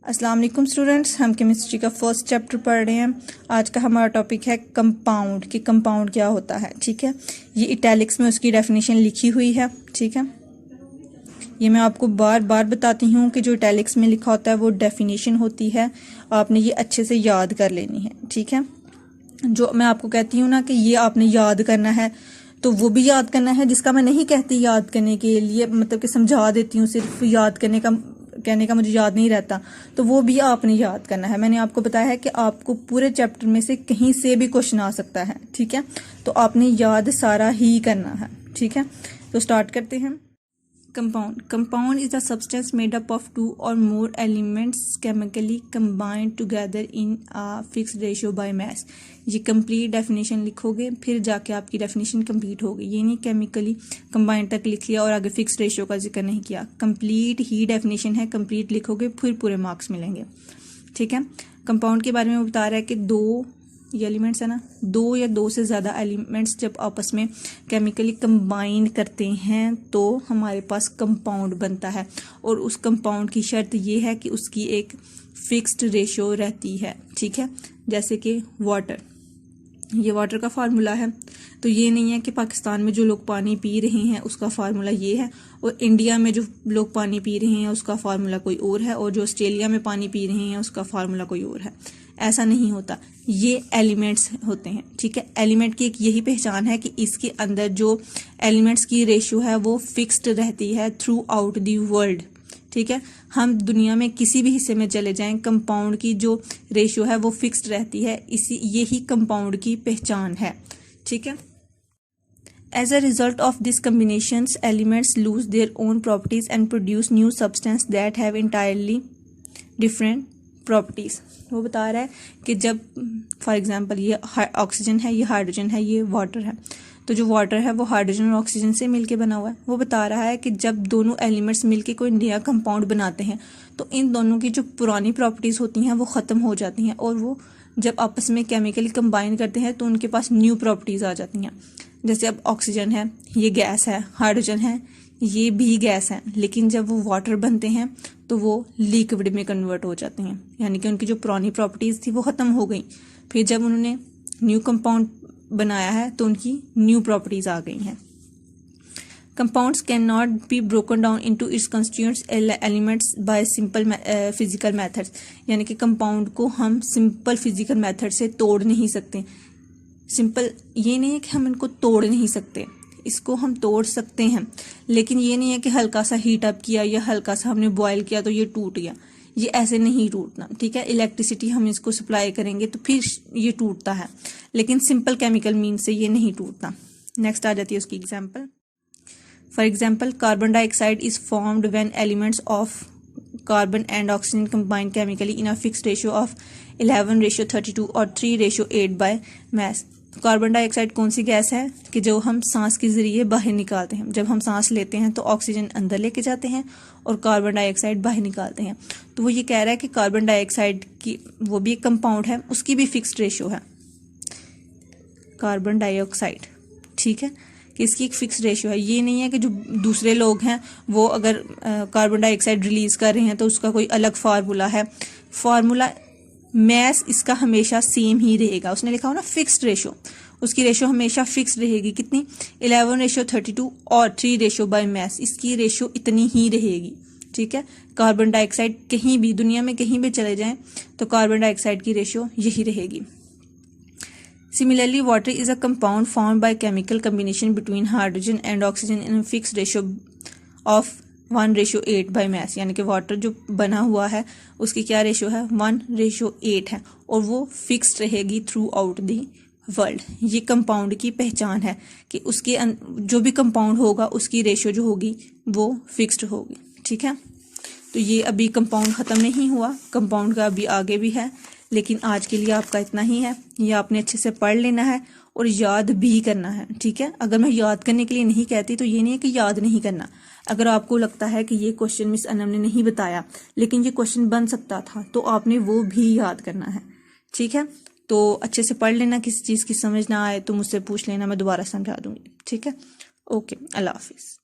अस्सलाम वालेकुम स्टूडेंट्स, हम केमिस्ट्री का फर्स्ट चैप्टर पढ़ रहे हैं। आज का हमारा टॉपिक है कंपाउंड कि कंपाउंड क्या होता है। ठीक है, ये इटैलिक्स में उसकी डेफिनेशन लिखी हुई है। ठीक है, ये मैं आपको बार बार बताती हूँ कि जो इटैलिक्स में लिखा होता है वो डेफिनेशन होती है, आपने ये अच्छे से याद कर लेनी है। ठीक है, जो मैं आपको कहती हूँ ना कि ये आपने याद करना है, तो वो भी याद करना है जिसका मैं नहीं कहती याद करने के लिए, मतलब कि समझा देती हूँ, सिर्फ याद करने का कहने का मुझे याद नहीं रहता, तो वो भी आपने याद करना है। मैंने आपको बताया है कि आपको पूरे चैप्टर में से कहीं से भी क्वेश्चन आ सकता है। ठीक है, तो आपने याद सारा ही करना है। ठीक है, तो स्टार्ट करते हैं। Compound is a substance made up of two और more elements chemically combined together in a fixed ratio by mass. ये कंप्लीट डेफिनेशन लिखोगे, फिर जाके आपकी डेफिनेशन कंप्लीट होगी। ये नहीं केमिकली कंबाइंड तक लिख लिया और आगे फिक्स्ड रेशियो का जिक्र नहीं किया। कंप्लीट ही डेफिनेशन है, कंप्लीट लिखोगे फिर पूरे मार्क्स मिलेंगे। ठीक है, कंपाउंड के बारे में वो बता रहा है कि दो ये एलिमेंट्स है ना, दो या दो से ज़्यादा एलिमेंट्स जब आपस में केमिकली कंबाइन करते हैं तो हमारे पास कंपाउंड बनता है। और उस कंपाउंड की शर्त ये है कि उसकी एक फिक्स्ड रेशियो रहती है। ठीक है, जैसे कि वाटर, ये वाटर का फार्मूला है, तो ये नहीं है कि पाकिस्तान में जो लोग पानी पी रहे हैं उसका फार्मूला ये है और इंडिया में जो लोग पानी पी रहे हैं उसका फार्मूला कोई और है और जो ऑस्ट्रेलिया में पानी पी रहे हैं उसका फार्मूला कोई और है। ऐसा नहीं होता, ये एलिमेंट्स होते हैं। ठीक है, एलिमेंट की एक यही पहचान है कि इसके अंदर जो एलिमेंट्स की रेशियो है वो फिक्स्ड रहती है थ्रू आउट दी वर्ल्ड। ठीक है, हम दुनिया में किसी भी हिस्से में चले जाएं, कंपाउंड की जो रेशियो है वो फिक्स्ड रहती है। यही कंपाउंड की पहचान है। ठीक है, as a result of this combinations elements lose their own properties and produce new substance that have entirely different properties. वो बता रहा है कि जब फॉर एग्जांपल ये ऑक्सीजन है, ये हाइड्रोजन है, ये वाटर है, तो जो वाटर है वो हाइड्रोजन और ऑक्सीजन से मिलके बना हुआ है। वो बता रहा है कि जब दोनों एलिमेंट्स मिलके कोई नया कंपाउंड बनाते हैं तो इन दोनों की जो पुरानी प्रॉपर्टीज होती हैं वो ख़त्म हो जाती हैं और वो जब आपस में केमिकली कंबाइन करते हैं तो उनके पास न्यू प्रॉपर्टीज आ जाती हैं। जैसे अब ऑक्सीजन है, ये गैस है, हाइड्रोजन है, ये भी गैस है, लेकिन जब वो वाटर बनते हैं तो वो लिक्विड में कन्वर्ट हो जाते हैं, यानी कि उनकी जो पुरानी प्रॉपर्टीज थी वो ख़त्म हो गई। फिर जब उन्होंने न्यू कंपाउंड बनाया है तो उनकी न्यू प्रॉपर्टीज आ गई हैं। Compounds can not be broken down into its constituents elements bye simple physical methods, यानी कि कंपाउंड को हम सिंपल फिजिकल मेथड से तोड़ नहीं सकते। सिंपल ये नहीं है कि हम इनको तोड़ नहीं सकते, इसको हम तोड़ सकते हैं, लेकिन ये नहीं है कि हल्का सा हीट अप किया या हल्का सा हमने बॉयल किया तो ये टूट गया। ये ऐसे नहीं टूटना। ठीक है, इलेक्ट्रिसिटी हम इसको सप्लाई करेंगे तो फिर ये टूटता है, लेकिन सिंपल केमिकल मीन से ये नहीं टूटता। नेक्स्ट आ जाती है उसकी example. For example, carbon dioxide is formed when elements of carbon and oxygen combine chemically in a fixed ratio of 11:32 और 3:8 बाय मास। कार्बन डाइऑक्साइड कौन सी गैस है कि जो हम सांस के जरिए बाहर निकालते हैं। जब हम सांस लेते हैं तो ऑक्सीजन अंदर लेके जाते हैं और कार्बन डाइऑक्साइड बाहर निकालते हैं। तो वो ये कह रहा है कि कार्बन डाइऑक्साइड की वो भी एक कंपाउंड है, उसकी भी फिक्स्ड रेशियो है कार्बन डाइऑक्साइड। ठीक है, कि इसकी एक फिक्स्ड रेशियो है। ये नहीं है कि जो दूसरे लोग हैं वो अगर कार्बन डाइऑक्साइड रिलीज कर रहे हैं तो उसका कोई अलग फार्मूला है। फार्मूला मैस इसका हमेशा सेम ही रहेगा। उसने लिखा हो ना फिक्स्ड रेशियो, उसकी रेशियो हमेशा फिक्स्ड रहेगी। कितनी? 11:32 और 3 बाय मास, इसकी रेशियो इतनी ही रहेगी। ठीक है, कार्बन डाइऑक्साइड कहीं भी दुनिया में कहीं भी चले जाएं तो कार्बन डाइऑक्साइड की रेशियो यही रहेगी। Similarly, water is a compound formed by chemical combination between hydrogen and oxygen in a fixed ratio of 1:8 by mass, यानी कि वाटर जो बना हुआ है उसकी क्या रेशियो है? 1:8 है और वो फिक्स्ड रहेगी थ्रू आउट दी वर्ल्ड। ये कंपाउंड की पहचान है कि उसके जो भी कंपाउंड होगा उसकी रेशियो जो होगी वो फिक्स्ड होगी। ठीक है, तो ये अभी कंपाउंड ख़त्म नहीं हुआ, कंपाउंड का अभी आगे भी है, लेकिन आज के लिए आपका इतना ही है। ये आपने अच्छे से पढ़ लेना है और याद भी करना है। ठीक है, अगर मैं याद करने के लिए नहीं कहती तो ये नहीं है कि याद नहीं करना। अगर आपको लगता है कि ये क्वेश्चन मिस अनम ने नहीं बताया लेकिन ये क्वेश्चन बन सकता था तो आपने वो भी याद करना है। ठीक है, तो अच्छे से पढ़ लेना, किसी चीज़ की समझ ना आए तो मुझसे पूछ लेना, मैं दोबारा समझा दूंगी। ठीक है, ओके, अल्लाह हाफिज़।